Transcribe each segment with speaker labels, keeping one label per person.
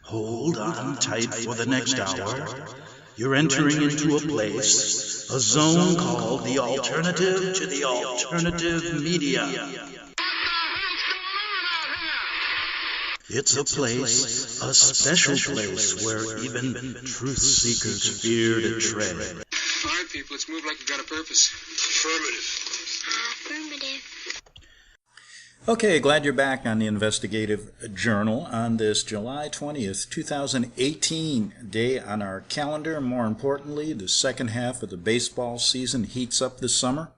Speaker 1: Hold on tight for the next hour. You're entering into a place, a zone called the alternative to the alternative media. It's a place, a special place where even truth seekers fear to tread.
Speaker 2: All right, people, let's move like we've got a purpose.
Speaker 3: Affirmative.
Speaker 4: Okay, glad you're back on the Investigative Journal on this July 20th, 2018 day on our calendar. More importantly, the second half of the baseball season heats up this summer.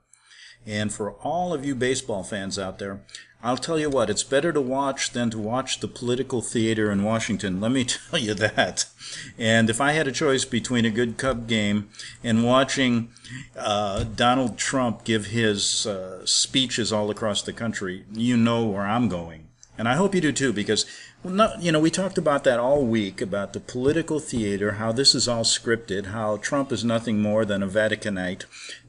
Speaker 4: And for all of you baseball fans out there, I'll tell you what, it's better to watch than to watch the political theater in Washington. Let me tell you that. And if I had a choice between a good Cub game and watching Donald Trump give his speeches all across the country, you know where I'm going. And I hope you do too, because we talked about that all week, about the political theater, how this is all scripted, how Trump is nothing more than a Vaticanite,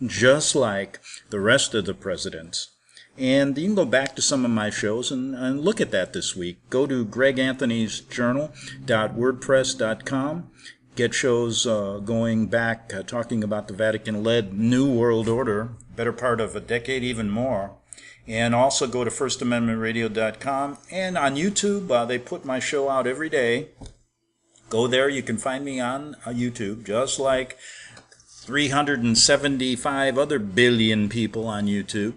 Speaker 4: just like the rest of the presidents. And you can go back to some of my shows and look at that this week. Go to greganthonysjournal.wordpress.com. Get shows going back, talking about the Vatican-led New World Order, better part of a decade, even more. And also go to FirstAmendmentRadio.com. And on YouTube, they put my show out every day. Go there. You can find me on YouTube, just like 375 other billion people on YouTube.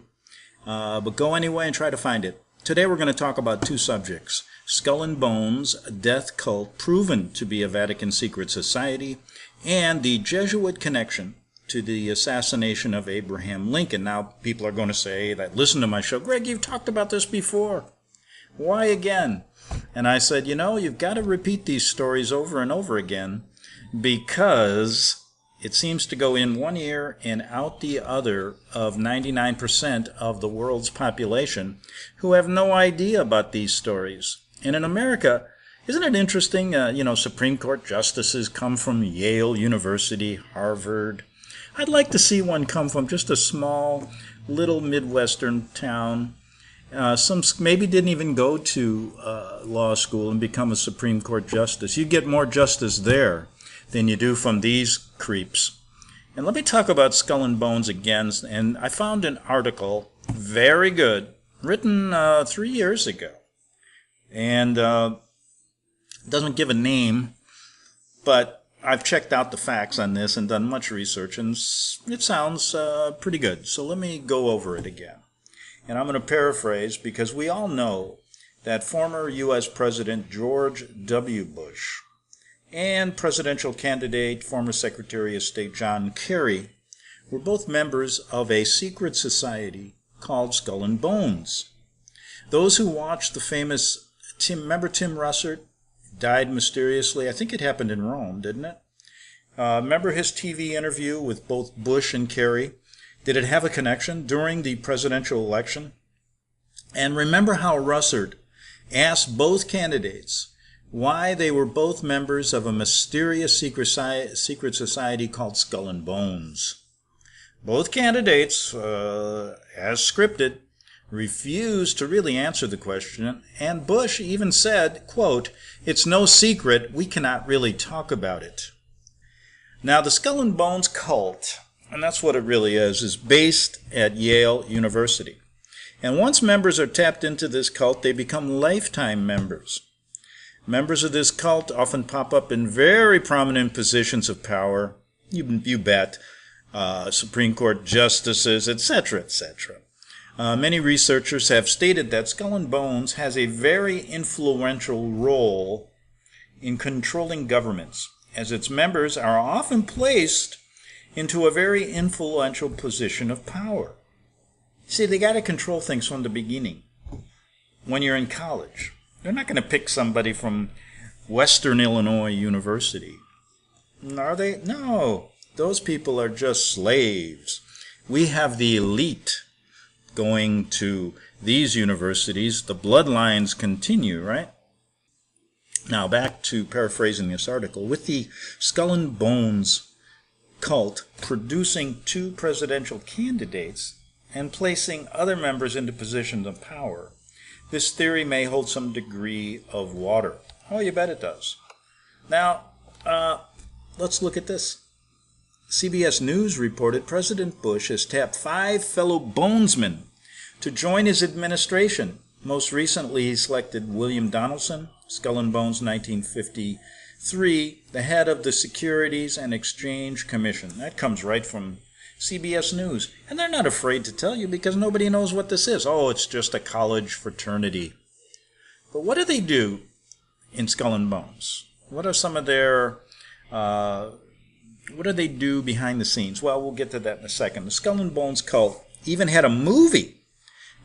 Speaker 4: But go anyway and try to find it. Today we're going to talk about two subjects. Skull and Bones, a death cult proven to be a Vatican secret society, and the Jesuit connection to the assassination of Abraham Lincoln. Now, people are going to say that, listen to my show, Greg, you've talked about this before. Why again? And I said, you've got to repeat these stories over and over again, because it seems to go in one ear and out the other of 99% of the world's population who have no idea about these stories. And in America, isn't it interesting, Supreme Court justices come from Yale University, Harvard. I'd like to see one come from just a small, little Midwestern town. Some maybe didn't even go to law school and become a Supreme Court justice. You get more justice there than you do from these creeps. And let me talk about Skull and Bones again. And I found an article, very good, written 3 years ago. And doesn't give a name, but I've checked out the facts on this and done much research, and it sounds pretty good. So let me go over it again. And I'm going to paraphrase, because we all know that former U.S. President George W. Bush and presidential candidate, former Secretary of State John Kerry, were both members of a secret society called Skull and Bones. Those who watched the famous remember Tim Russert? Died mysteriously. I think it happened in Rome, didn't it? Remember his TV interview with both Bush and Kerry? Did it have a connection during the presidential election? And remember how Russert asked both candidates why they were both members of a mysterious secret society called Skull and Bones. Both candidates, as scripted, refused to really answer the question, and Bush even said, quote, "It's no secret, we cannot really talk about it." Now, the Skull and Bones cult, and that's what it really is based at Yale University. And once members are tapped into this cult, they become lifetime members. Members of this cult often pop up in very prominent positions of power, you bet, Supreme Court justices, etc., etc. Many researchers have stated that Skull and Bones has a very influential role in controlling governments, as its members are often placed into a very influential position of power. See, they got to control things from the beginning. When you're in college, they're not going to pick somebody from Western Illinois University. Are they? No. Those people are just slaves. We have the elite going to these universities. The bloodlines continue, right? Now, back to paraphrasing this article. With the Skull and Bones cult producing two presidential candidates and placing other members into positions of power, this theory may hold some degree of water. Oh, you bet it does. Now, let's look at this. CBS News reported President Bush has tapped 5 fellow bonesmen to join his administration. Most recently, he selected William Donaldson, Skull and Bones 1953, the head of the Securities and Exchange Commission. That comes right from CBS News. And they're not afraid to tell you because nobody knows what this is. Oh, it's just a college fraternity. But what do they do in Skull and Bones? What are some of their... what do they do behind the scenes? Well, we'll get to that in a second. The Skull and Bones cult even had a movie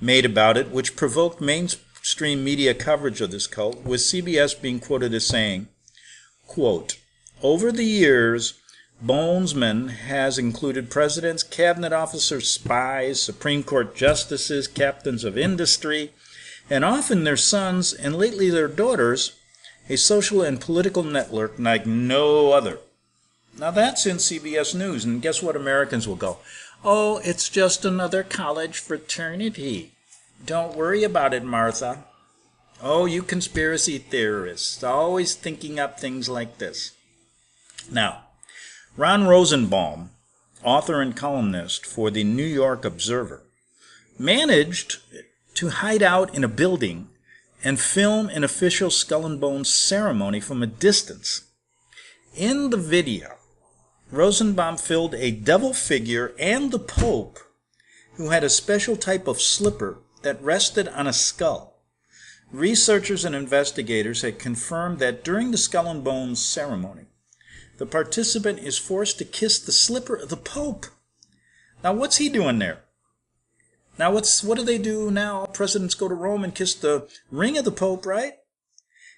Speaker 4: made about it, which provoked mainstream media coverage of this cult, with CBS being quoted as saying, quote, "Over the years, Bonesmen has included presidents, cabinet officers, spies, Supreme Court justices, captains of industry, and often their sons, and lately their daughters, a social and political network like no other." Now that's in CBS News, and guess what Americans will go? Oh, it's just another college fraternity. Don't worry about it, Martha. Oh, you conspiracy theorists, always thinking up things like this. Now, Ron Rosenbaum, author and columnist for the New York Observer, managed to hide out in a building and film an official Skull and Bones ceremony from a distance. In the video, Rosenbaum filmed a devil figure and the Pope, who had a special type of slipper that rested on a skull. Researchers and investigators had confirmed that during the Skull and Bones ceremony, the participant is forced to kiss the slipper of the Pope. Now, what's he doing there? Now, what do they do now? Presidents go to Rome and kiss the ring of the Pope, right?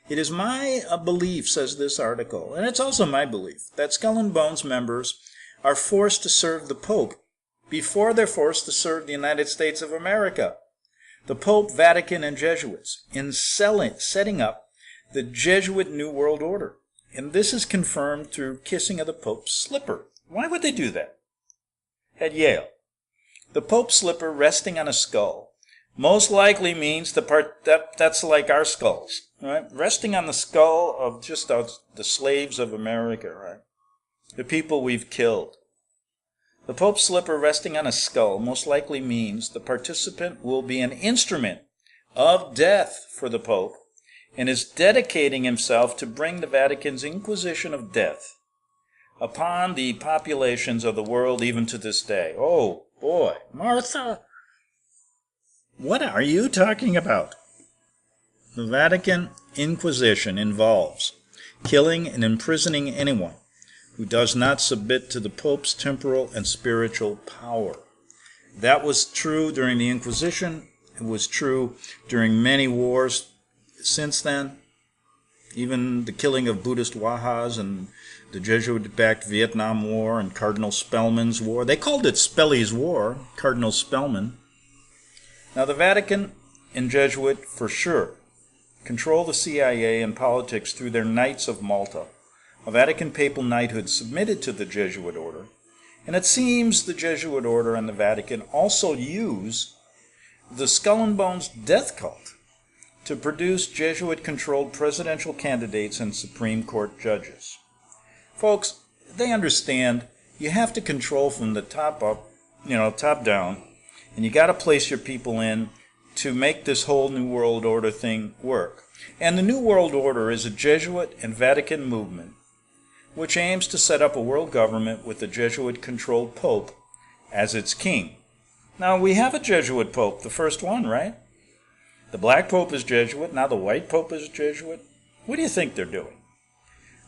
Speaker 4: It is my belief, says this article, and it's also my belief, that Skull and Bones members are forced to serve the Pope before they're forced to serve the United States of America. The Pope, Vatican, and Jesuits in setting up the Jesuit New World Order. And this is confirmed through kissing of the Pope's slipper. Why would they do that? At Yale, the Pope's slipper resting on a skull most likely means the part that's like our skulls, right? Resting on the skull of just the slaves of America, right? The people we've killed. The Pope's slipper resting on a skull most likely means the participant will be an instrument of death for the Pope and is dedicating himself to bring the Vatican's Inquisition of death upon the populations of the world even to this day. Oh, boy. Martha, what are you talking about? The Vatican Inquisition involves killing and imprisoning anyone who does not submit to the Pope's temporal and spiritual power. That was true during the Inquisition. It was true during many wars since then. Even the killing of Buddhist Wahas and the Jesuit-backed Vietnam War and Cardinal Spellman's War. They called it Spelly's War, Cardinal Spellman. Now the Vatican and Jesuit, for sure, control the CIA and politics through their Knights of Malta, a Vatican papal knighthood submitted to the Jesuit order. And it seems the Jesuit order and the Vatican also use the Skull and Bones death cult to produce Jesuit-controlled presidential candidates and Supreme Court judges. Folks, they understand you have to control from the top up, top down, and you got to place your people in to make this whole New World Order thing work. And the New World Order is a Jesuit and Vatican movement which aims to set up a world government with the Jesuit-controlled Pope as its king. Now, we have a Jesuit Pope, the first one, right? The black Pope is Jesuit, now the white Pope is Jesuit. What do you think they're doing?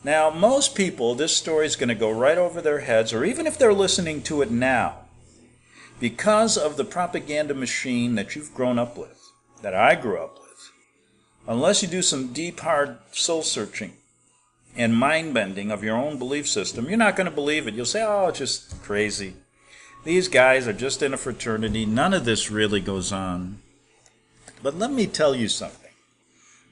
Speaker 4: Now, most people, this story is going to go right over their heads, or even if they're listening to it now, because of the propaganda machine that you've grown up with, that I grew up with, unless you do some deep, hard soul-searching and mind-bending of your own belief system, you're not going to believe it. You'll say, oh, it's just crazy. These guys are just in a fraternity. None of this really goes on. But let me tell you something.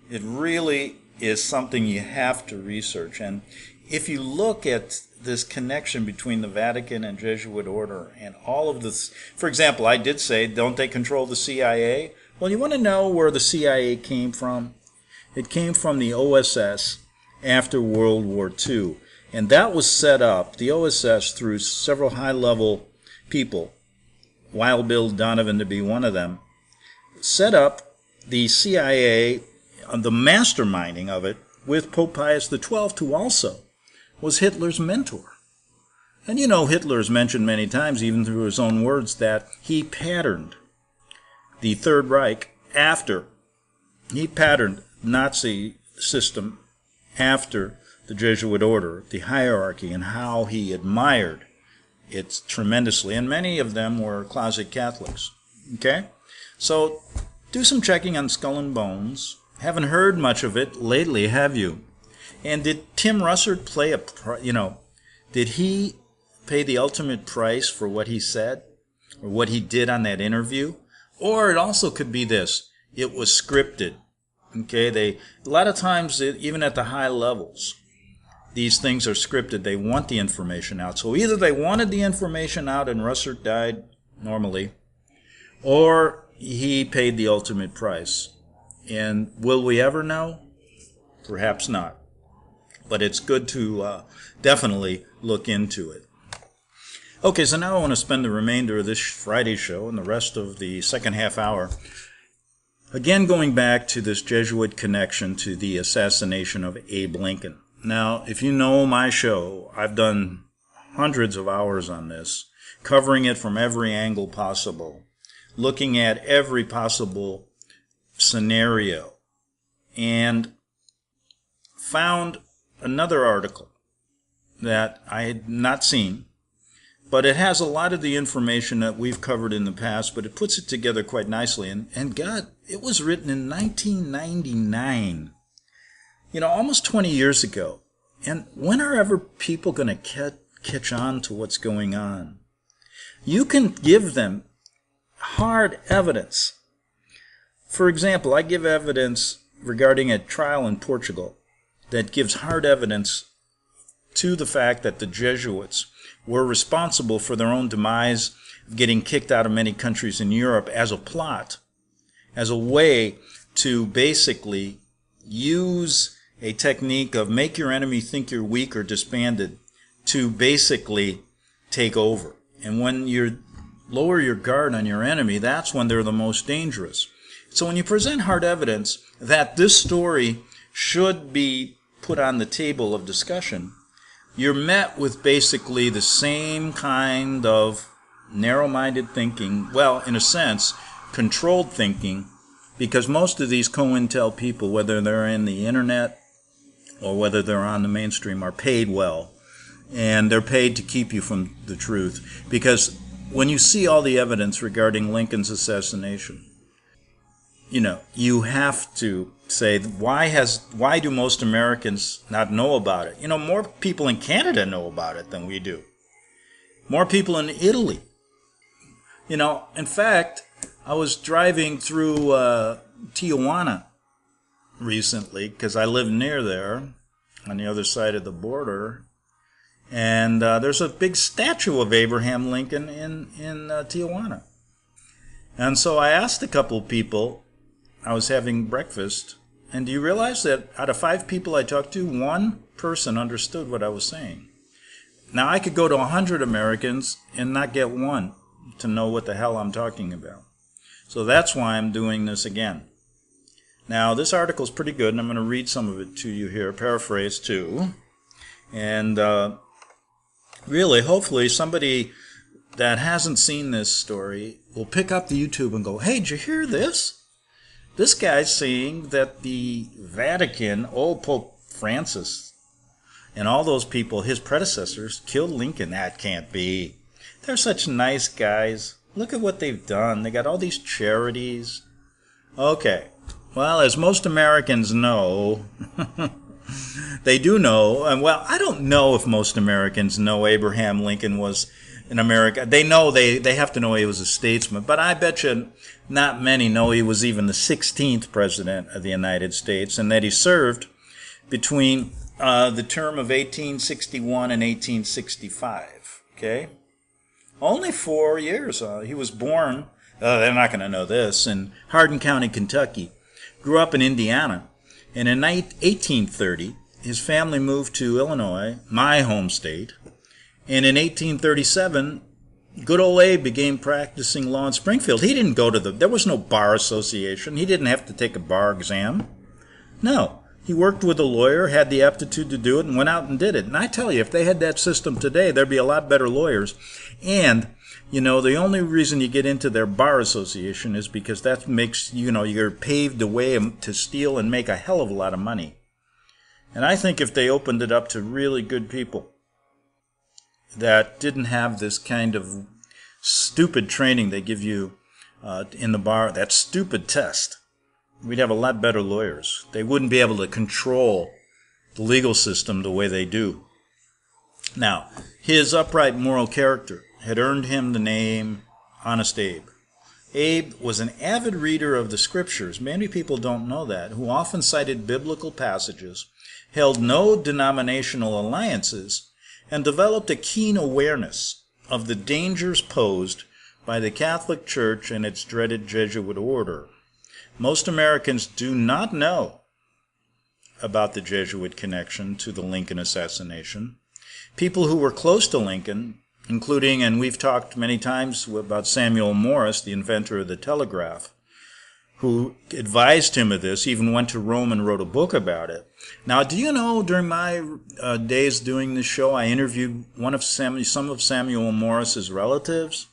Speaker 4: It really is something you have to research. And if you look at this connection between the Vatican and Jesuit order and all of this, for example, I did say, don't they control the CIA? Well, you want to know where the CIA came from? It came from the OSS after World War II. And that was set up, the OSS, through several high-level people, Wild Bill Donovan to be one of them, set up the CIA, the masterminding of it, with Pope Pius XII, who also was Hitler's mentor. And you know, Hitler's mentioned many times, even through his own words, that he patterned the Third Reich he patterned Nazi system after the Jesuit order, the hierarchy, and how he admired it tremendously. And many of them were closet Catholics. Okay? So, do some checking on Skull and Bones. Haven't heard much of it lately, have you? And did Tim Russert did he pay the ultimate price for what he said? Or what he did on that interview? Or it also could be this. It was scripted. Okay? A lot of times, even at the high levels, these things are scripted. They want the information out. So either they wanted the information out and Russert died normally, or he paid the ultimate price. And will we ever know? Perhaps not. But it's good to definitely look into it. Okay, so now I want to spend the remainder of this Friday show and the rest of the second half hour again going back to this Jesuit connection to the assassination of Abe Lincoln. Now, if you know my show, I've done hundreds of hours on this, covering it from every angle possible, looking at every possible scenario, and found another article that I had not seen, but it has a lot of the information that we've covered in the past, but it puts it together quite nicely. And God, it was written in 1999, almost 20 years ago. And when are ever people going to catch on to what's going on? You can give them hard evidence. For example, I give evidence regarding a trial in Portugal that gives hard evidence to the fact that the Jesuits were responsible for their own demise, of getting kicked out of many countries in Europe as a plot, as a way to basically use a technique of make your enemy think you're weak or disbanded to basically take over. And when you lower your guard on your enemy, that's when they're the most dangerous. So when you present hard evidence that this story should be put on the table of discussion, you're met with basically the same kind of narrow-minded thinking, well, in a sense, controlled thinking, because most of these COINTEL people, whether they're in the internet or whether they're on the mainstream, are paid well. And they're paid to keep you from the truth. Because when you see all the evidence regarding Lincoln's assassination, you have to say, why do most Americans not know about it? More people in Canada know about it than we do. More people in Italy. In fact, I was driving through Tijuana recently, because I live near there, on the other side of the border, and there's a big statue of Abraham Lincoln in Tijuana. And so I asked a couple of people, I was having breakfast, and do you realize that out of 5 people I talked to, 1 person understood what I was saying? Now, I could go to 100 Americans and not get 1 to know what the hell I'm talking about. So that's why I'm doing this again. Now, this article is pretty good, and I'm going to read some of it to you here, paraphrase too. And really, hopefully, somebody that hasn't seen this story will pick up the YouTube and go, hey, did you hear this? This guy's saying that the Vatican, old Pope Francis, and all those people, his predecessors, killed Lincoln. That can't be. They're such nice guys. Look at what they've done. They got all these charities. Okay. Well, as most Americans know, they do know, and well, I don't know if most Americans know Abraham Lincoln was in America. They know they have to know he was a statesman, but I bet you not many know he was even the 16th president of the United States, and that he served between the term of 1861 and 1865. Okay? Only 4 years. He was born, they're not going to know this, in Hardin County, Kentucky. Grew up in Indiana. And in 1830, his family moved to Illinois, my home state, and in 1837, good old Abe began practicing law in Springfield. He didn't go to there was no bar association. He didn't have to take a bar exam. No, he worked with a lawyer, had the aptitude to do it, and went out and did it. And I tell you, if they had that system today, there'd be a lot better lawyers. And, the only reason you get into their bar association is because that makes, you're paved the way to steal and make a hell of a lot of money. And I think if they opened it up to really good people that didn't have this kind of stupid training they give you in the bar, that stupid test, we'd have a lot better lawyers. They wouldn't be able to control the legal system the way they do. Now, his upright moral character had earned him the name Honest Abe. Abe was an avid reader of the scriptures. Many people don't know that, who often cited biblical passages, held no denominational alliances, and developed a keen awareness of the dangers posed by the Catholic Church and its dreaded Jesuit order. Most Americans do not know about the Jesuit connection to the Lincoln assassination. People who were close to Lincoln, including, and we've talked many times about Samuel Morse, the inventor of the telegraph, who advised him of this, even went to Rome and wrote a book about it. Now, do you know, during my days doing this show, I interviewed some of Samuel Morse's relatives.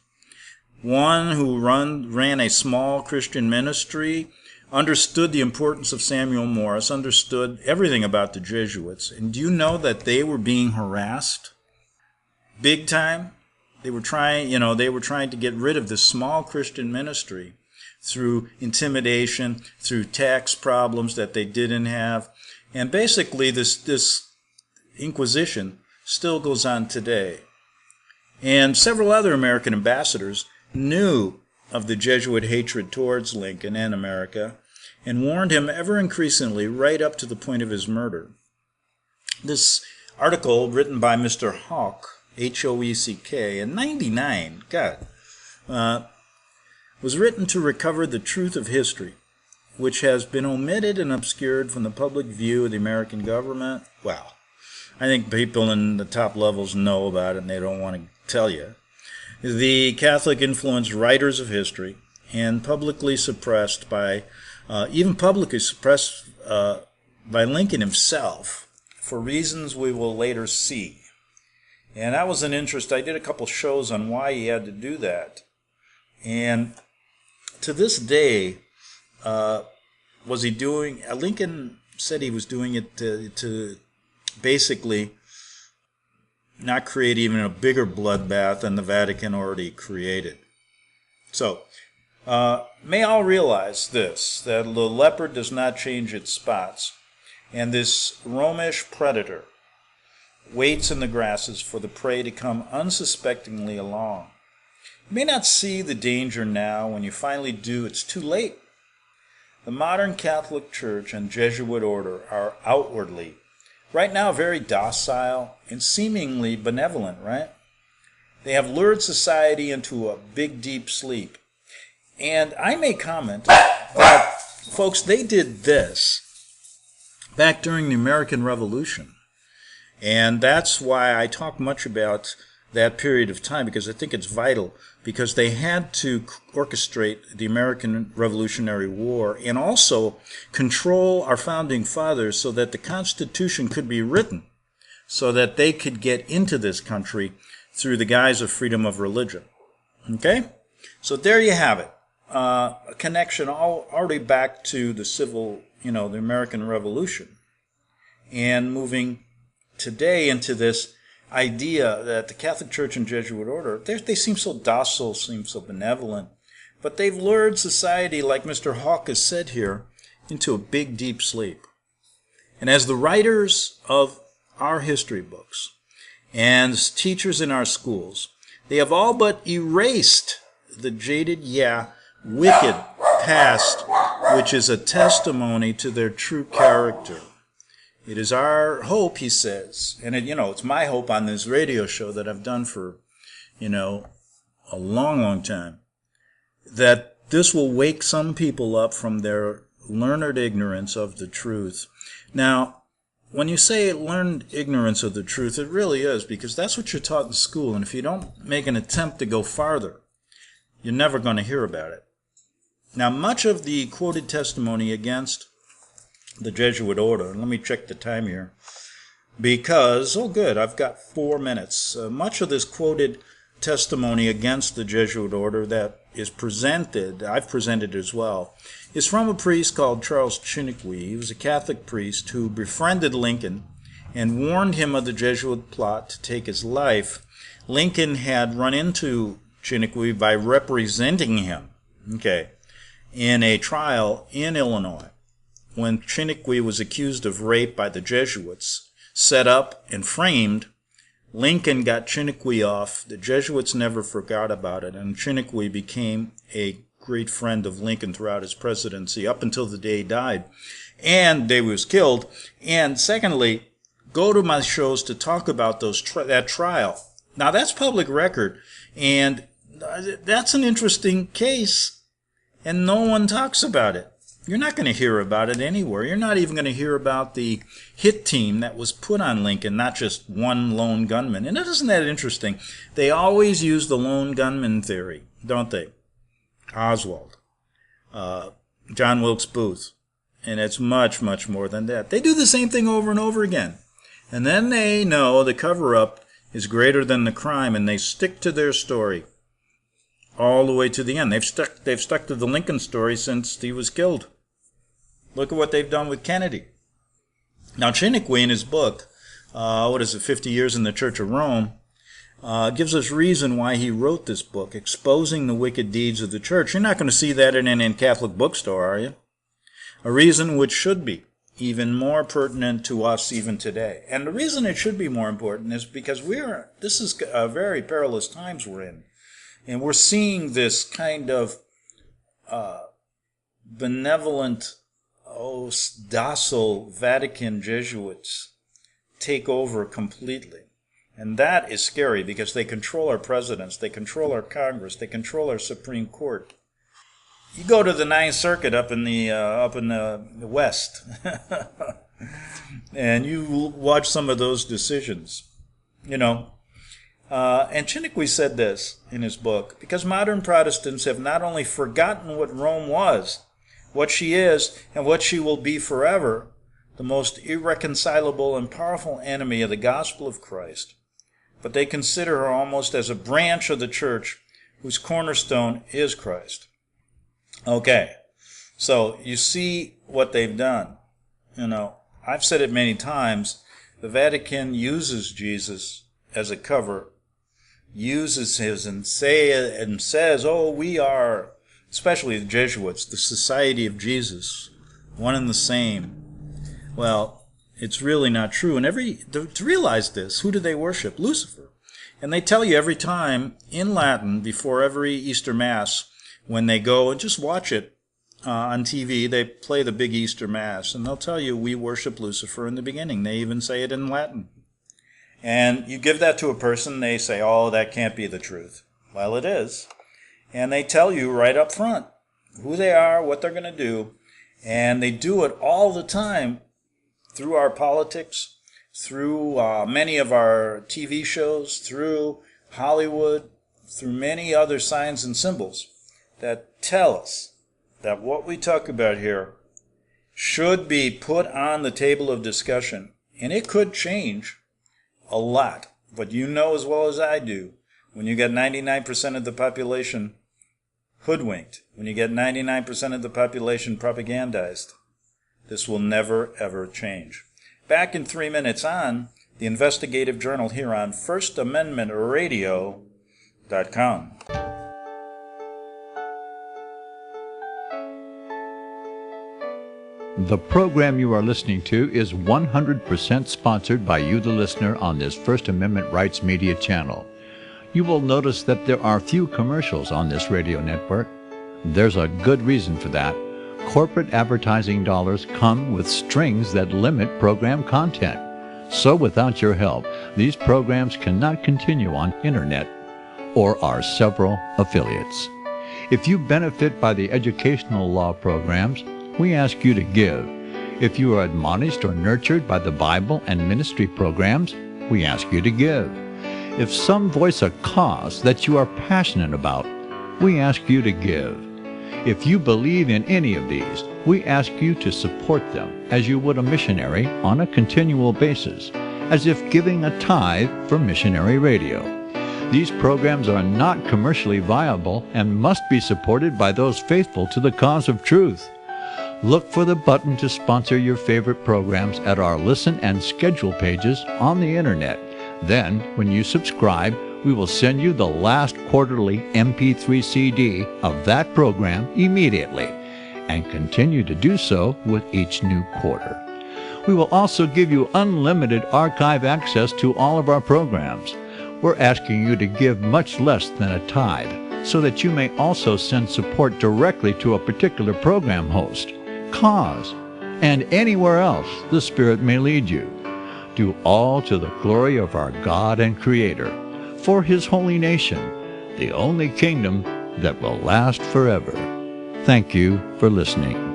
Speaker 4: One who ran a small Christian ministry, understood the importance of Samuel Morse, understood everything about the Jesuits. And do you know that they were being harassed? Big time. They were trying to get rid of this small Christian ministry through intimidation, through tax problems that they didn't have. And basically this Inquisition still goes on today. And several other American ambassadors knew of the Jesuit hatred towards Lincoln and America and warned him ever increasingly right up to the point of his murder. This article written by Mr. Hawk, H-O-E-C-K, in 1999, was written to recover the truth of history, which has been omitted and obscured from the public view of the American government. Well, I think people in the top levels know about it and they don't want to tell you. The Catholic-influenced writers of history and publicly suppressed by Lincoln himself for reasons we will later see. And that was an interest. I did a couple shows on why he had to do that. And to this day, Lincoln said he was doing it to basically not create even a bigger bloodbath than the Vatican already created. So, may all realize this, that the leopard does not change its spots, and this Romish predator waits in the grasses for the prey to come unsuspectingly along. You may not see the danger now. When you finally do, it's too late. The modern Catholic Church and Jesuit order are outwardly, right now, very docile and seemingly benevolent, right? They have lured society into a big, deep sleep. And I may comment that, folks, they did this back during the American Revolution. And that's why I talk much about that period of time, because I think it's vital, because they had to orchestrate the American Revolutionary War and also control our founding fathers so that the Constitution could be written so that they could get into this country through the guise of freedom of religion. Okay? So there you have it. A connection already back to the the American Revolution, and moving today into this idea that the Catholic Church and Jesuit order, they seem so docile, seem so benevolent, but they've lured society, like Mr. Hawk has said here, into a big, deep sleep. And as the writers of our history books and teachers in our schools, they have all but erased the jaded, wicked past, which is a testimony to their true character. It is our hope, he says, and it's my hope on this radio show that I've done for, a long, long time, that this will wake some people up from their learned ignorance of the truth. Now, when you say learned ignorance of the truth, it really is, because that's what you're taught in school, and if you don't make an attempt to go farther, you're never going to hear about it. Now, much of the quoted testimony against the Jesuit order, let me check the time here, because, oh good, I've got 4 minutes. Much of this quoted testimony against the Jesuit order that is presented, I've presented as well, is from a priest called Charles Chiniquy. He was a Catholic priest who befriended Lincoln and warned him of the Jesuit plot to take his life. Lincoln had run into Chiniquy by representing him, in a trial in Illinois when Chiniquy was accused of rape by the Jesuits, set up and framed. Lincoln got Chiniquy off. The Jesuits never forgot about it, and Chiniquy became a great friend of Lincoln throughout his presidency up until the day he died, and the day he was killed. And secondly, go to my shows to talk about that trial. Now, that's public record, and that's an interesting case, and no one talks about it. You're not going to hear about it anywhere. You're not even going to hear about the hit team that was put on Lincoln, not just one lone gunman. And isn't that interesting? They always use the lone gunman theory, don't they? Oswald, John Wilkes Booth, and it's much, much more than that. They do the same thing over and over again. And then they know the cover-up is greater than the crime, and they stick to their story all the way to the end. They've stuck to the Lincoln story since he was killed. Look at what they've done with Kennedy. Now, Chiniquy, in his book, 50 Years in the Church of Rome, gives us reason why he wrote this book, exposing the wicked deeds of the church. You're not going to see that in any Catholic bookstore, are you? A reason which should be even more pertinent to us even today. And the reason it should be more important is because this is a very perilous times we're in. And we're seeing this kind of benevolent, docile Vatican Jesuits take over completely. And that is scary because they control our presidents, they control our Congress, they control our Supreme Court. You go to the Ninth Circuit up in the West, and you watch some of those decisions, And Chiniquy said this in his book: because modern Protestants have not only forgotten what Rome was, what she is, and what she will be forever, the most irreconcilable and powerful enemy of the gospel of Christ, but they consider her almost as a branch of the church whose cornerstone is Christ. Okay, so you see what they've done. I've said it many times, the Vatican uses Jesus as a cover, uses his and says, we are, especially the Jesuits, the Society of Jesus, one and the same. Well, it's really not true. And to realize this, who do they worship? Lucifer. And they tell you every time in Latin before every Easter Mass, when they go and just watch it on TV, they play the big Easter Mass, and they'll tell you, we worship Lucifer in the beginning. They even say it in Latin. And you give that to a person, they say, that can't be the truth. Well, it is. And they tell you right up front who they are, what they're going to do, and they do it all the time through our politics, through many of our TV shows, through Hollywood, through many other signs and symbols that tell us that what we talk about here should be put on the table of discussion. And it could change a lot. But you know as well as I do, when you get 99% of the population hoodwinked, when you get 99% of the population propagandized, this will never, ever change. Back in 3 minutes on the investigative journal here on FirstAmendmentRadio.com.
Speaker 3: The program you are listening to is 100% sponsored by you, the listener, on this First Amendment Rights Media channel. You will notice that there are few commercials on this radio network. There's a good reason for that. Corporate advertising dollars come with strings that limit program content. So without your help, these programs cannot continue on internet or our several affiliates. If you benefit by the educational law programs, we ask you to give. If you are admonished or nurtured by the Bible and ministry programs, we ask you to give. If some voice a cause that you are passionate about, we ask you to give. If you believe in any of these, we ask you to support them as you would a missionary on a continual basis, as if giving a tithe for missionary radio. These programs are not commercially viable and must be supported by those faithful to the cause of truth. Look for the button to sponsor your favorite programs at our listen and schedule pages on the internet. Then, when you subscribe, we will send you the last quarterly MP3 CD of that program immediately, and continue to do so with each new quarter. We will also give you unlimited archive access to all of our programs. We're asking you to give much less than a tithe, so that you may also send support directly to a particular program host, cause, and anywhere else the Spirit may lead you. Do all to the glory of our God and Creator, for His holy nation, the only kingdom that will last forever. Thank you for listening.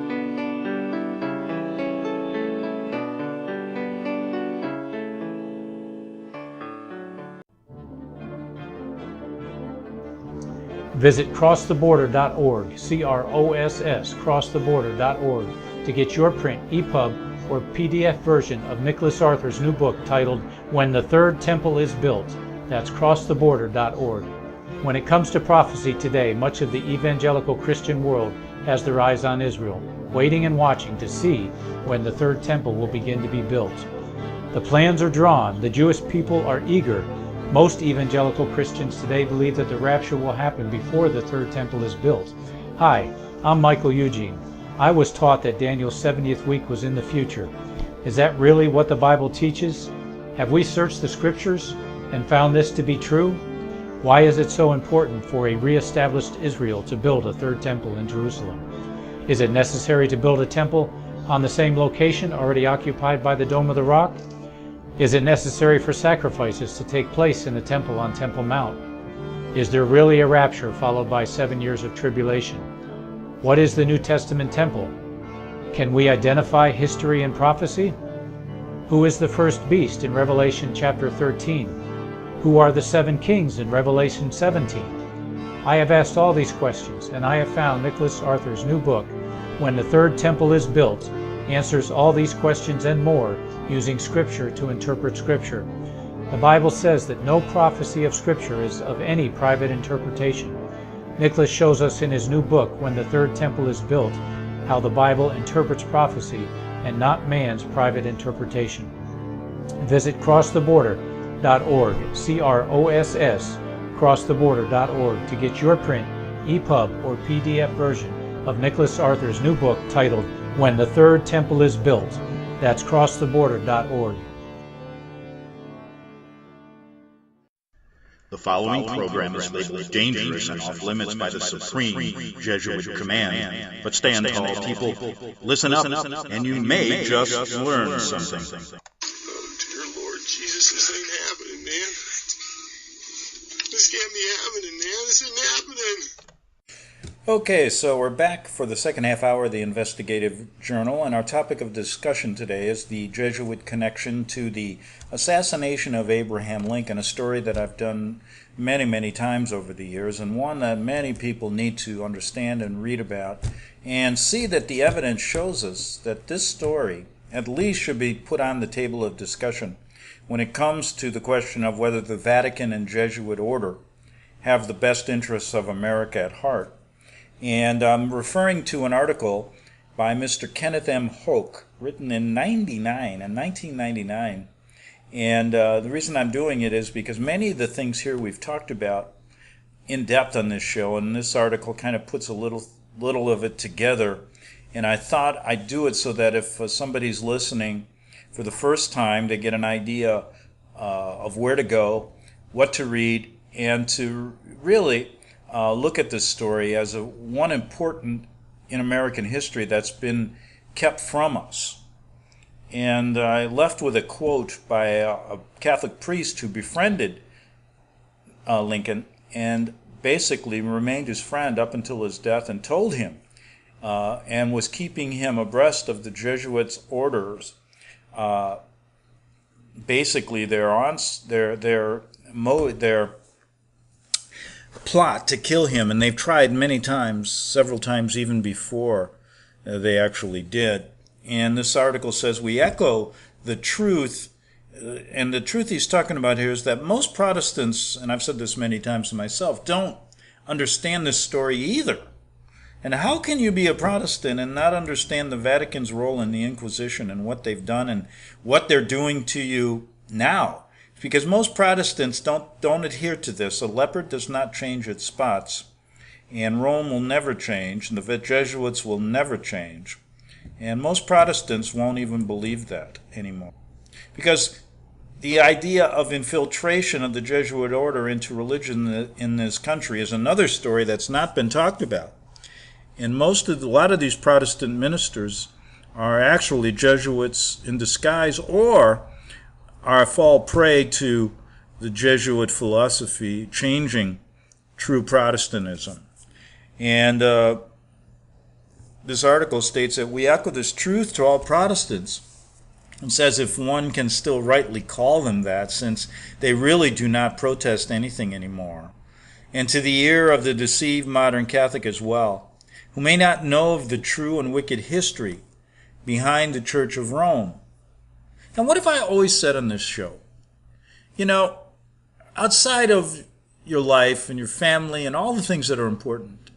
Speaker 5: Visit crosstheborder.org, crosstheborder.org, to get your print, EPUB, or PDF version of Nicholas Arthur's new book titled When the Third Temple is Built. That's crosstheborder.org. When it comes to prophecy today, much of the evangelical Christian world has their eyes on Israel, waiting and watching to see when the third temple will begin to be built. The plans are drawn, the Jewish people are eager. Most evangelical Christians today believe that the rapture will happen before the third temple is built. Hi, I'm Michael Eugene. I was taught that Daniel's 70th week was in the future. Is that really what the Bible teaches? Have we searched the scriptures and found this to be true? Why is it so important for a re-established Israel to build a third temple in Jerusalem? Is it necessary to build a temple on the same location already occupied by the Dome of the Rock? Is it necessary for sacrifices to take place in the temple on Temple Mount? Is there really a rapture followed by 7 years of tribulation? What is the New Testament temple? Can we identify history and prophecy? Who is the first beast in Revelation chapter 13? Who are the 7 kings in Revelation 17? I have asked all these questions, and I have found Nicholas Arthur's new book, When the Third Temple is Built, answers all these questions and more using Scripture to interpret Scripture. The Bible says that no prophecy of Scripture is of any private interpretation. Nicholas shows us in his new book, When the Third Temple is Built, how the Bible interprets prophecy and not man's private interpretation. Visit crosstheborder.org, crosstheborder.org, to get your print, EPUB, or PDF version of Nicholas Arthur's new book titled When the Third Temple is Built. That's crosstheborder.org.
Speaker 1: The following program is labeled dangerous and off limits by the supreme Jesuit command. But stand tall, people. Listen up, and you may just learn something.
Speaker 2: Oh, dear Lord Jesus, this ain't happening, man. This can't be happening, man. This isn't happening.
Speaker 4: Okay, so we're back for the second half hour of the Investigative Journal, and our topic of discussion today is the Jesuit connection to the assassination of Abraham Lincoln, a story that I've done many, many times over the years, and one that many people need to understand and read about, and see that the evidence shows us that this story at least should be put on the table of discussion when it comes to the question of whether the Vatican and Jesuit order have the best interests of America at heart. And I'm referring to an article by Mr. Kenneth M. Hoke, written in 1999. And the reason I'm doing it is because many of the things here we've talked about in depth on this show, and this article kind of puts a little of it together. And I thought I'd do it so that if somebody's listening for the first time, they get an idea of where to go, what to read, and to really look at this story as one important in American history that's been kept from us. And I left with a quote by a Catholic priest who befriended Lincoln and basically remained his friend up until his death, and told him and was keeping him abreast of the Jesuits' orders. Basically, their plot to kill him, and they've tried many times, several times even before they actually did. And this article says, we echo the truth, and the truth he's talking about here is that most Protestants, and I've said this many times to myself, don't understand this story either. And how can you be a Protestant and not understand the Vatican's role in the Inquisition and what they've done and what they're doing to you now? Because most Protestants don't adhere to this. A leopard does not change its spots, and Rome will never change, and the Jesuits will never change. And most Protestants won't even believe that anymore. Because the idea of infiltration of the Jesuit order into religion in this country is another story that's not been talked about. And a lot of these Protestant ministers are actually Jesuits in disguise, or fall prey to the Jesuit philosophy, changing true Protestantism. And this article states that we echo this truth to all Protestants, and says if one can still rightly call them that, since they really do not protest anything anymore. And to the ear of the deceived modern Catholic as well, who may not know of the true and wicked history behind the Church of Rome. Now, what have I always said on this show? You know, outside of your life and your family and all the things that are important,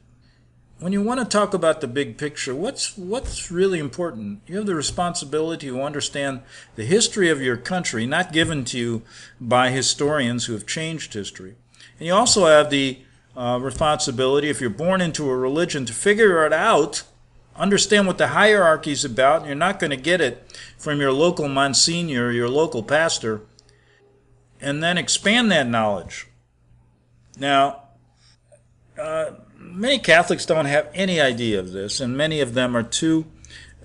Speaker 4: when you want to talk about the big picture, what's really important? You have the responsibility to understand the history of your country, not given to you by historians who have changed history. And you also have the responsibility, if you're born into a religion, to figure it out, understand what the hierarchy is about, and you're not going to get it from your local monsignor, your local pastor, and then expand that knowledge. Now, many Catholics don't have any idea of this, and many of them are too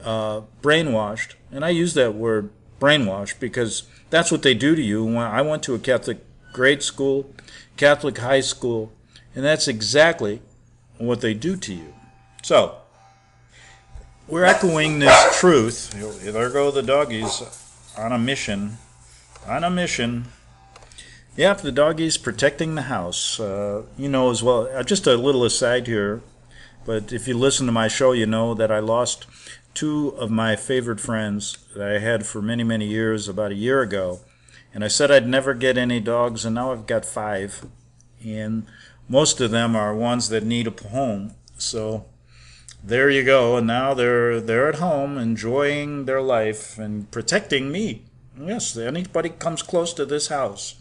Speaker 4: brainwashed, and I use that word brainwashed because that's what they do to you. I went to a Catholic grade school, Catholic high school, and that's exactly what they do to you. So, we're echoing this truth. There go the doggies on a mission. On a mission. Yep, the doggies protecting the house. You know as well, just a little aside here, but if you listen to my show, you know that I lost two of my favorite friends that I had for many, many years about a year ago. And I said I'd never get any dogs, and now I've got 5. And most of them are ones that need a home. So there you go. And now they're at home enjoying their life and protecting me. Yes, anybody comes close to this house,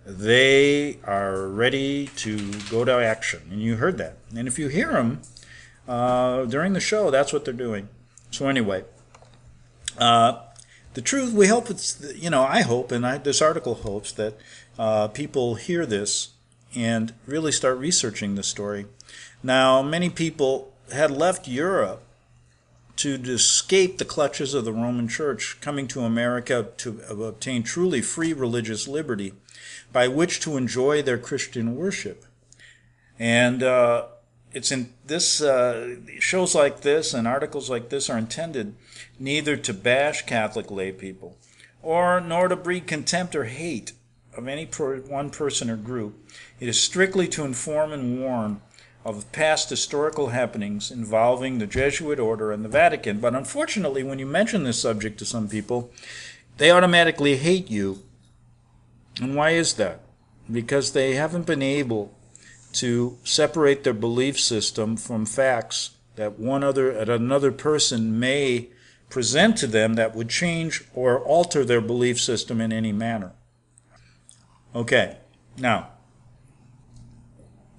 Speaker 4: they are ready to go to action. And you heard that. And if you hear them during the show, that's what they're doing. So anyway, the truth, we hope I hope, and this article hopes, that people hear this and really start researching the story. Now, many people had left Europe to escape the clutches of the Roman Church, coming to America to obtain truly free religious liberty by which to enjoy their Christian worship. And it's in this shows like this and articles like this are intended neither to bash Catholic lay people nor to breed contempt or hate of any one person or group. It is strictly to inform and warn of past historical happenings involving the Jesuit order and the Vatican. But unfortunately, when you mention this subject to some people, they automatically hate you. And why is that? Because they haven't been able to separate their belief system from facts that another person may present to them that would change or alter their belief system in any manner. Okay, now,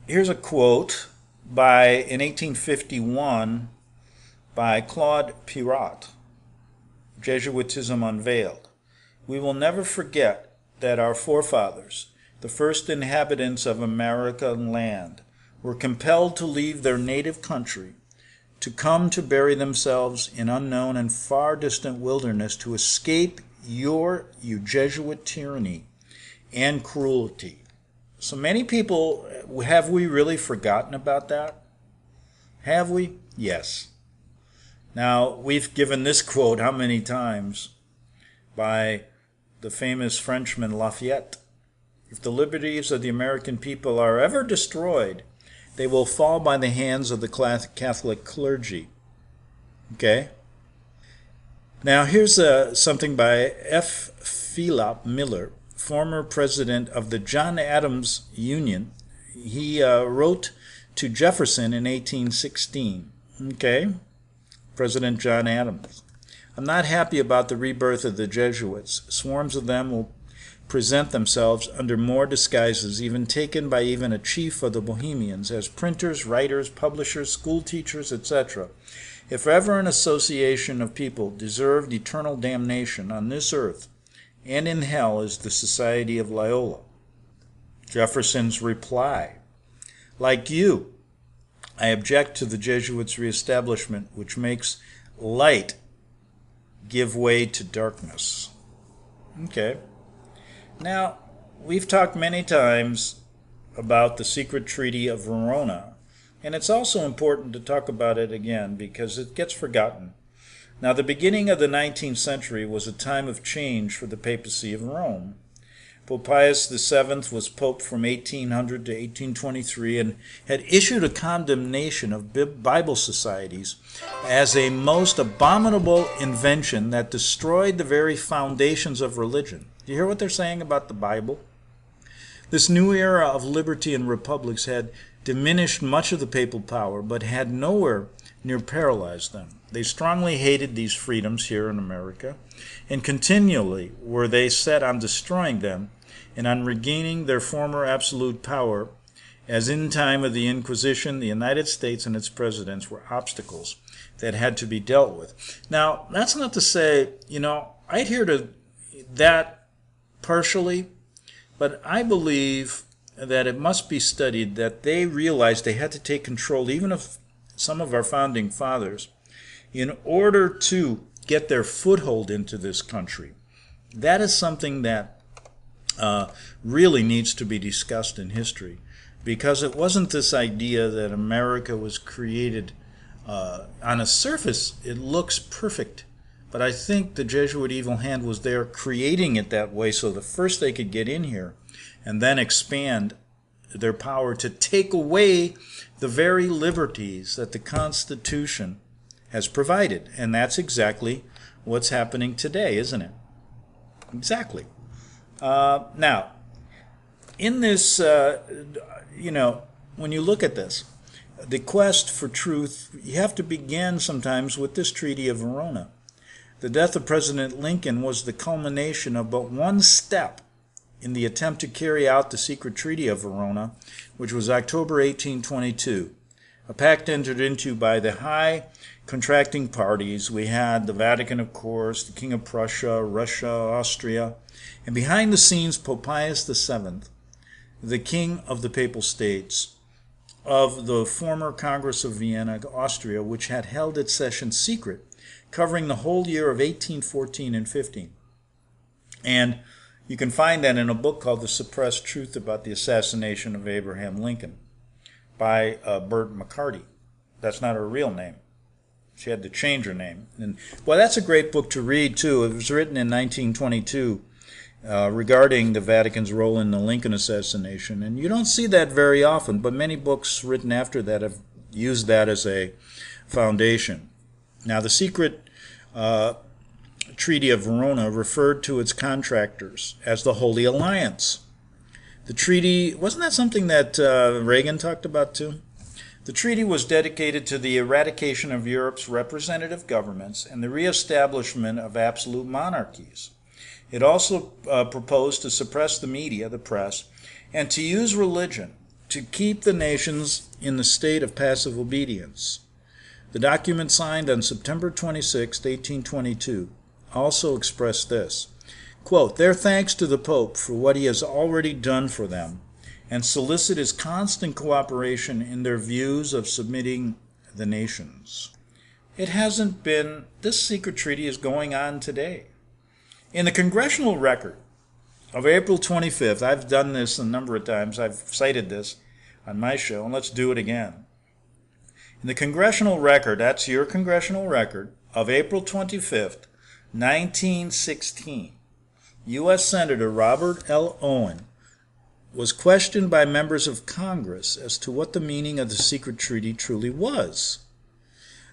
Speaker 4: here's a quote in 1851 by Claude Pirat, Jesuitism Unveiled. We will never forget that our forefathers, the first inhabitants of American land, were compelled to leave their native country to come to bury themselves in unknown and far distant wilderness to escape you Jesuit tyranny and cruelty. So many people, have we really forgotten about that? Have we? Yes. Now, we've given this quote how many times by the famous Frenchman Lafayette. If the liberties of the American people are ever destroyed, they will fall by the hands of the Catholic clergy. Okay? Now, here's something by F. Philip Miller, former president of the John Adams Union. He wrote to Jefferson in 1816. Okay? President John Adams. I'm not happy about the rebirth of the Jesuits. Swarms of them will present themselves under more disguises, even taken by even a chief of the Bohemians, as printers, writers, publishers, school teachers, etc. If ever an association of people deserved eternal damnation on this earth and in hell, is the Society of Loyola. Jefferson's reply: like you, I object to the Jesuits' reestablishment, which makes light give way to darkness. Okay. Now, we've talked many times about the secret treaty of Verona, and it's also important to talk about it again because it gets forgotten. Now, the beginning of the 19th century was a time of change for the papacy of Rome. Pope Pius VII was pope from 1800 to 1823 and had issued a condemnation of Bible societies as a most abominable invention that destroyed the very foundations of religion. Do you hear what they're saying about the Bible? This new era of liberty and republics had diminished much of the papal power, but had nowhere near paralyzed them. They strongly hated these freedoms here in America, and continually were they set on destroying them and on regaining their former absolute power, as in time of the Inquisition, the United States and its presidents were obstacles that had to be dealt with. Now, that's not to say, I adhere to that partially, but I believe that it must be studied that they realized they had to take control, even of some of our founding fathers, in order to get their foothold into this country. That is something that really needs to be discussed in history, because it wasn't this idea that America was created on a surface. It looks perfect, but I think the Jesuit evil hand was there creating it that way so that first they could get in here and then expand their power to take away the very liberties that the Constitution has provided. And that's exactly what's happening today, isn't it? Exactly. Now, in this, when you look at this, the quest for truth, you have to begin sometimes with this Treaty of Verona. The death of President Lincoln was the culmination of but one step in the attempt to carry out the secret Treaty of Verona, which was October 1822, a pact entered into by the high contracting parties. We had the Vatican, of course, the King of Prussia, Russia, Austria, and behind the scenes, Pope Pius VII, the King of the Papal States, of the former Congress of Vienna, Austria, which had held its session secret, covering the whole year of 1814 and 15. And you can find that in a book called The Suppressed Truth About the Assassination of Abraham Lincoln by Bert McCarty. That's not her real name. She had to change her name. And, well, that's a great book to read, too. It was written in 1922 regarding the Vatican's role in the Lincoln assassination. And you don't see that very often, but many books written after that have used that as a foundation. Now, the secret Treaty of Verona referred to its contractors as the Holy Alliance. The treaty, wasn't that something that Reagan talked about too? The treaty was dedicated to the eradication of Europe's representative governments and the reestablishment of absolute monarchies. It also proposed to suppress the media, the press, and to use religion to keep the nations in the state of passive obedience. The document signed on September 26, 1822, also expressed this, quote, "Their thanks to the Pope for what he has already done for them, and solicit his constant cooperation in their views of submitting the nations." It hasn't been, this secret treaty is going on today. In the Congressional Record of April 25th, I've done this a number of times, I've cited this on my show, and let's do it again. In the congressional record, that's your congressional record, of April 25th, 1916, U.S. Senator Robert L. Owen was questioned by members of Congress as to what the meaning of the secret treaty truly was.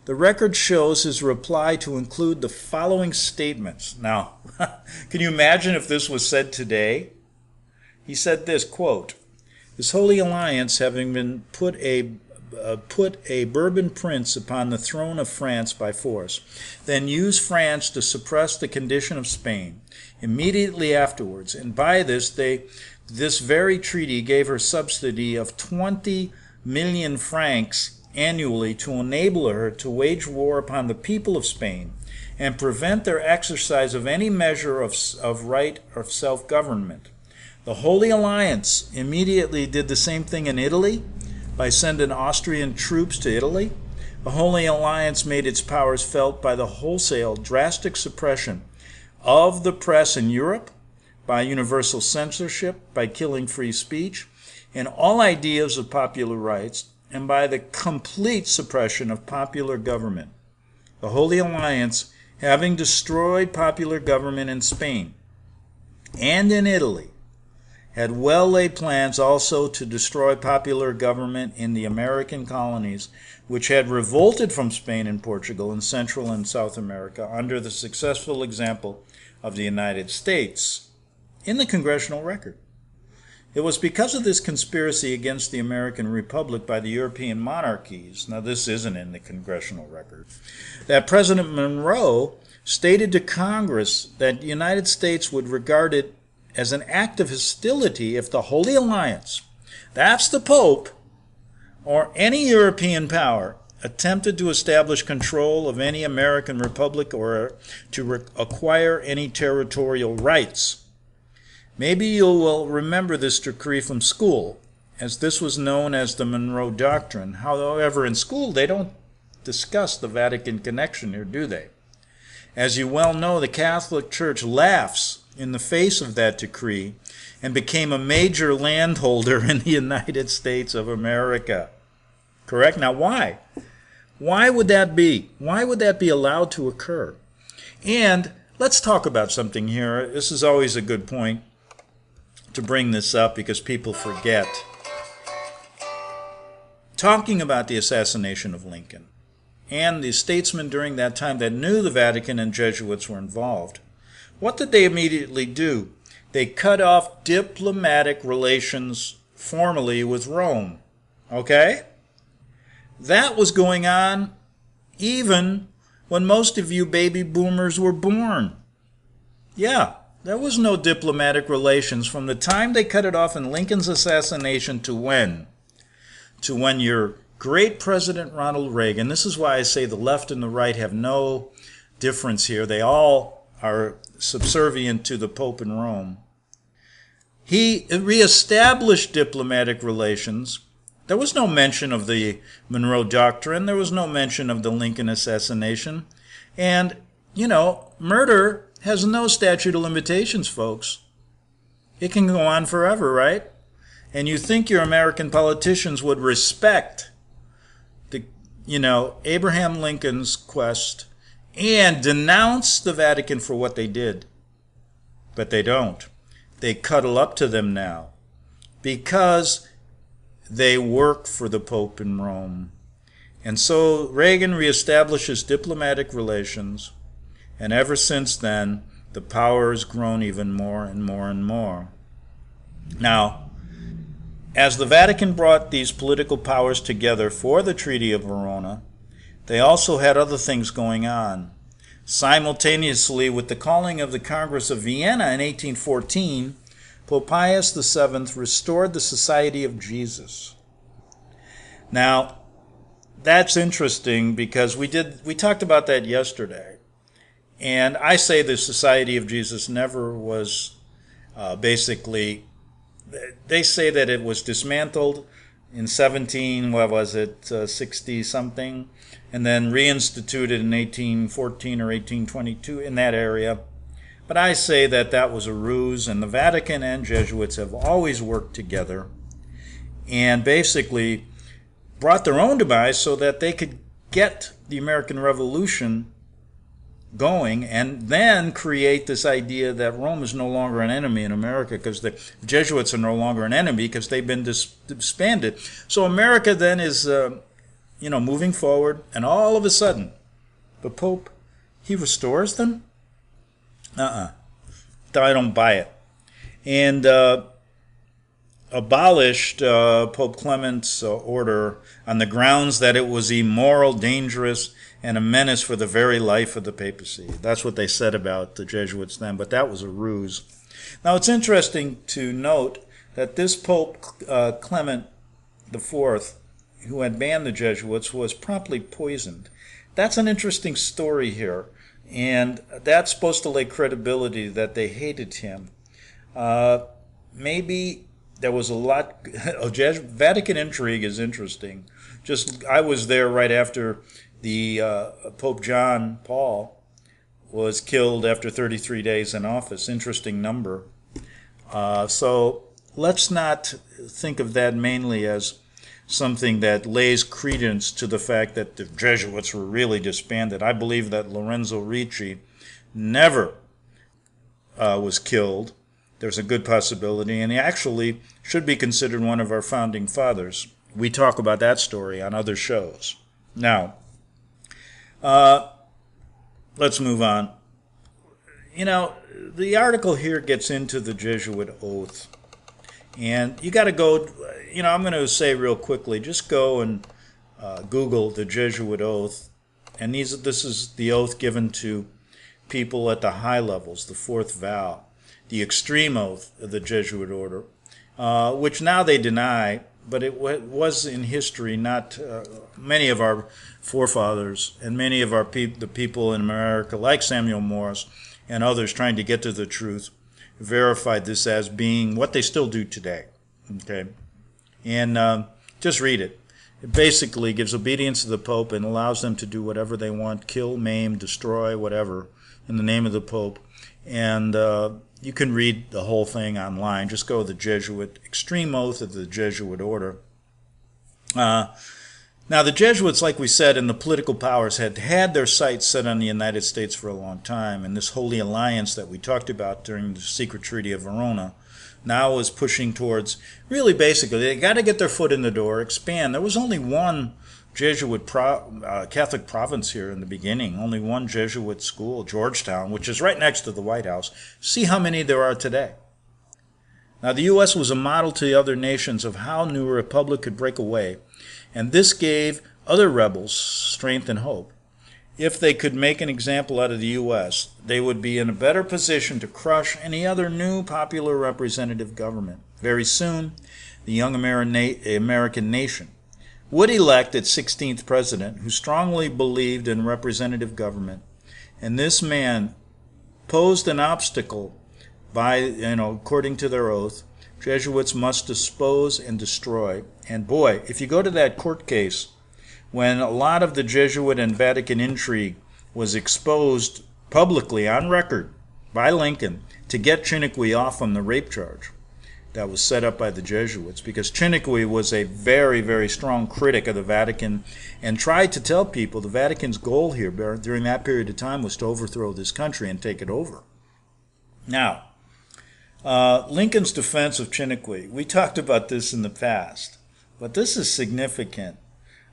Speaker 4: The record shows his reply to include the following statements. Now, can you imagine if this was said today? He said this, quote, "This holy alliance having been put a Bourbon prince upon the throne of France by force, then used France to suppress the condition of Spain immediately afterwards, and by this very treaty gave her subsidy of 20 million francs annually to enable her to wage war upon the people of Spain and prevent their exercise of any measure of right or self-government. The Holy Alliance immediately did the same thing in Italy by sending Austrian troops to Italy. The Holy Alliance made its powers felt by the wholesale, drastic suppression of the press in Europe, by universal censorship, by killing free speech and all ideas of popular rights, and by the complete suppression of popular government. The Holy Alliance, having destroyed popular government in Spain and in Italy, had well laid plans also to destroy popular government in the American colonies, which had revolted from Spain and Portugal in Central and South America under the successful example of the United States." In the congressional record. It was because of this conspiracy against the American Republic by the European monarchies, now this isn't in the congressional record, that President Monroe stated to Congress that the United States would regard it as an act of hostility if the Holy Alliance, that's the Pope, or any European power, attempted to establish control of any American republic or to acquire any territorial rights. Maybe you will remember this decree from school, as this was known as the Monroe Doctrine. However, in school they don't discuss the Vatican connection here, do they? As you well know, the Catholic Church laughs in the face of that decree and became a major landholder in the United States of America. Correct? Now why? Why would that be? Why would that be allowed to occur? And let's talk about something here. This is always a good point to bring this up because people forget. Talking about the assassination of Lincoln and the statesmen during that time that knew the Vatican and Jesuits were involved, what did they immediately do? They cut off diplomatic relations formally with Rome. Okay? That was going on even when most of you baby boomers were born. Yeah. There was no diplomatic relations from the time they cut it off in Lincoln's assassination to when? To when your great President Ronald Reagan, this is why I say the left and the right have no difference here. They all are subservient to the Pope in Rome. He reestablished diplomatic relations. There was no mention of the Monroe Doctrine. There was no mention of the Lincoln assassination. And, murder has no statute of limitations, folks. It can go on forever, right? And you think your American politicians would respect Abraham Lincoln's quest and denounce the Vatican for what they did. But they don't. They cuddle up to them now because they work for the Pope in Rome. And so Reagan reestablishes diplomatic relations. And ever since then, the power has grown even more and more and more. Now, as the Vatican brought these political powers together for the Treaty of Verona, they also had other things going on. Simultaneously with the calling of the Congress of Vienna in 1814, Pope Pius VII restored the Society of Jesus. Now, that's interesting because we talked about that yesterday. And I say the Society of Jesus never was they say that it was dismantled in 60-something, and then reinstituted in 1814 or 1822 in that area. But I say that was a ruse, and the Vatican and Jesuits have always worked together. And basically, brought their own demise so that they could get the American Revolution going and then create this idea that Rome is no longer an enemy in America because the Jesuits are no longer an enemy because they've been disbanded. So America then is, moving forward, and all of a sudden, the Pope, he restores them? I don't buy it. And abolished Pope Clement's order on the grounds that it was immoral, dangerous, and a menace for the very life of the papacy. That's what they said about the Jesuits then, but that was a ruse. Now, it's interesting to note that this Pope Clement IV, who had banned the Jesuits, was promptly poisoned. That's an interesting story here, and that's supposed to lay credibility that they hated him. Maybe there was a lot. Vatican intrigue is interesting. I was there right after the Pope John Paul was killed after 33 days in office. Interesting number. So let's not think of that mainly as something that lays credence to the fact that the Jesuits were really disbanded. I believe that Lorenzo Ricci never was killed. There's a good possibility, and he actually should be considered one of our founding fathers. We talk about that story on other shows. Now, let's move on. The article here gets into the Jesuit oath. And you got to go, I'm going to say real quickly, just go and Google the Jesuit oath. And this is the oath given to people at the high levels, the fourth vow, the extreme oath of the Jesuit order, which now they deny, but it was in history not many of our forefathers and many of the people in America, like Samuel Morse and others trying to get to the truth, verified this as being what they still do today. Okay, and just read it. It basically gives obedience to the Pope and allows them to do whatever they want, kill, maim, destroy, whatever, in the name of the Pope. And you can read the whole thing online. Just go to the Jesuit, extreme oath of the Jesuit order. Now, the Jesuits, like we said, and the political powers had their sights set on the United States for a long time, and this Holy Alliance that we talked about during the Secret Treaty of Verona now is pushing towards, really basically, they got to get their foot in the door, expand. There was only one Jesuit Catholic province here in the beginning, only one Jesuit school, Georgetown, which is right next to the White House. See how many there are today. Now, the U.S. was a model to the other nations of how New Republic could break away, and this gave other rebels strength and hope. If they could make an example out of the U.S., they would be in a better position to crush any other new popular representative government. Very soon, the young American nation would elect its 16th president who strongly believed in representative government. And this man posed an obstacle by, according to their oath, Jesuits must dispose and destroy. And boy, if you go to that court case, when a lot of the Jesuit and Vatican intrigue was exposed publicly on record by Lincoln to get Chiniquy off on the rape charge that was set up by the Jesuits, because Chiniquy was a very, very strong critic of the Vatican and tried to tell people the Vatican's goal here during that period of time was to overthrow this country and take it over. Now, Lincoln's defense of Chiniquy, we talked about this in the past, but this is significant.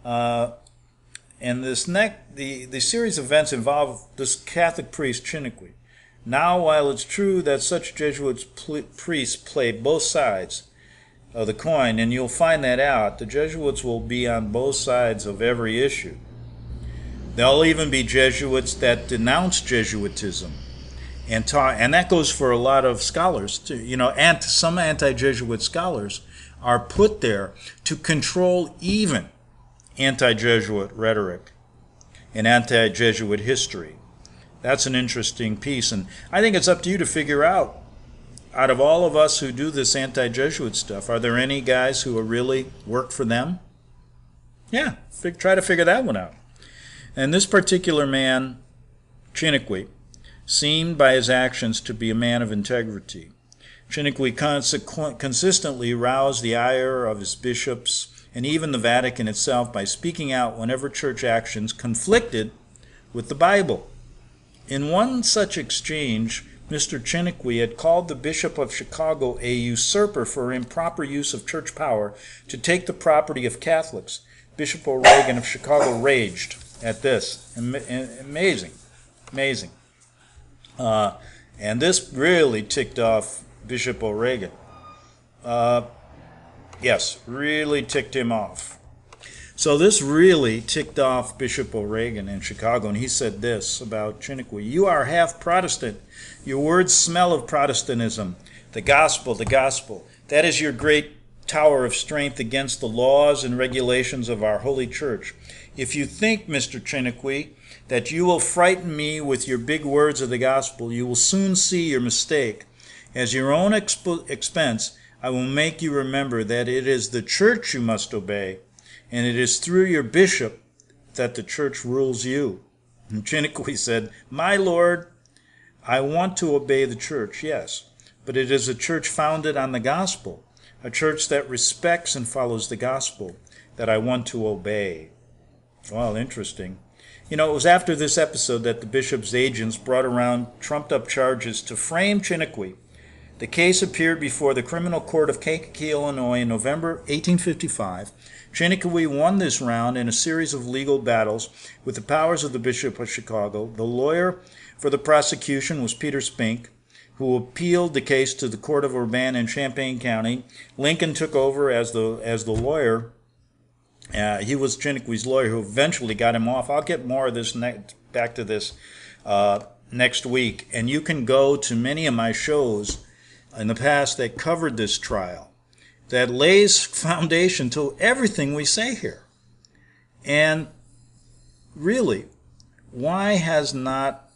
Speaker 4: And the series of events involve this Catholic priest Chiniquy. Now, while it's true that such Jesuit priests play both sides of the coin, and you'll find that out, the Jesuits will be on both sides of every issue. There'll even be Jesuits that denounce Jesuitism, and that goes for a lot of scholars too. And some anti-Jesuit scholars are put there to control even anti-Jesuit rhetoric and anti-Jesuit history. That's an interesting piece, and I think it's up to you to figure out of all of us who do this anti-Jesuit stuff, are there any guys who really work for them? Yeah, try to figure that one out. And this particular man, Chiniquy, seemed by his actions to be a man of integrity. Chiniquy consistently roused the ire of his bishops and even the Vatican itself by speaking out whenever church actions conflicted with the Bible. In one such exchange, Mr. Chiniquy had called the Bishop of Chicago a usurper for improper use of church power to take the property of Catholics. Bishop O'Regan of Chicago raged at this. Amazing. And this really ticked off Bishop O'Regan. Yes, really ticked him off. So this really ticked off Bishop O'Regan in Chicago, and he said this about Chiniquy: "You are half Protestant. Your words smell of Protestantism. The gospel. That is your great tower of strength against the laws and regulations of our holy church. If you think, Mr. Chiniquy, that you will frighten me with your big words of the gospel, you will soon see your mistake. As your own expense, I will make you remember that it is the church you must obey, and it is through your bishop that the church rules you." And Chiniquy said, "My Lord, I want to obey the church, yes, but it is a church founded on the gospel, a church that respects and follows the gospel, that I want to obey." Well, interesting. You know, it was after this episode that the bishop's agents brought around trumped-up charges to frame Chiniquy. The case appeared before the Criminal Court of Kankakee, Illinois in November 1855. Chiniquy won this round in a series of legal battles with the powers of the Bishop of Chicago. The lawyer for the prosecution was Peter Spink, who appealed the case to the Court of Urbana in Champaign County. Lincoln took over as the lawyer. He was Chiniquy's lawyer, who eventually got him off. I'll get more of this back to this next week. And you can go to many of my shows in the past that covered this trial, that lays foundation to everything we say here. And really, why has not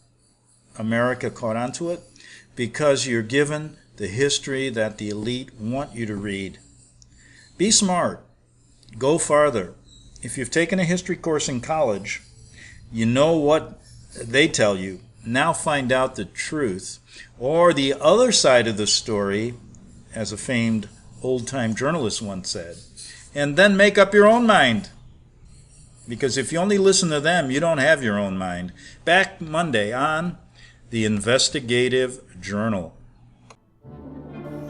Speaker 4: America caught on to it? Because you're given the history that the elite want you to read. Be smart. Go farther. If you've taken a history course in college, you know what they tell you. Now find out the truth, or the other side of the story, as a famed old-time journalist once said, and then make up your own mind. Because if you only listen to them, you don't have your own mind. Back Monday on the Investigative Journal.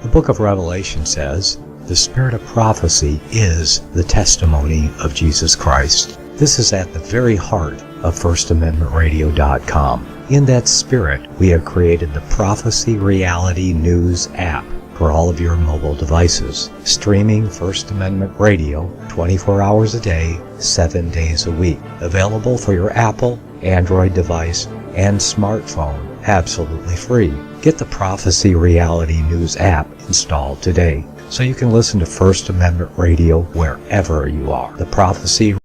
Speaker 6: The book of Revelation says, "The spirit of prophecy is the testimony of Jesus Christ." This is at the very heart of FirstAmendmentRadio.com. In that spirit, we have created the Prophecy Reality News app for all of your mobile devices, streaming First Amendment Radio 24 hours a day, 7 days a week. Available for your Apple, Android device, and smartphone, absolutely free. Get the Prophecy Reality News app installed today, so you can listen to First Amendment Radio wherever you are. The Prophecy.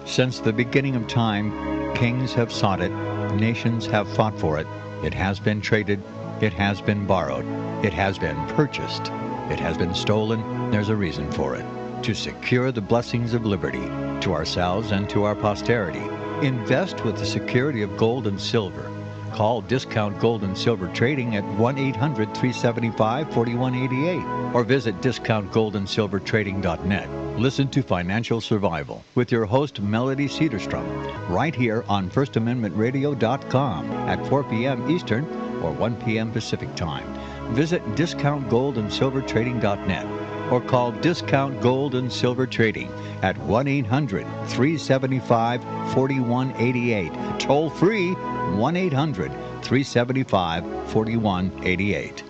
Speaker 3: Since the beginning of time, kings have sought it, nations have fought for it. It has been traded, it has been borrowed, it has been purchased, it has been stolen. There's a reason for it: to secure the blessings of liberty to ourselves and to our posterity. Invest with the security of gold and silver. Call Discount Gold and Silver Trading at 1-800-375-4188 or visit DiscountGoldandSilverTrading.net. Listen to Financial Survival with your host Melody Cedarstrom right here on FirstAmendmentRadio.com at 4 p.m. Eastern or 1 p.m. Pacific Time. Visit DiscountGoldandSilverTrading.net or call Discount Gold and Silver Trading at 1-800-375-4188. Toll free 1-800-375-4188.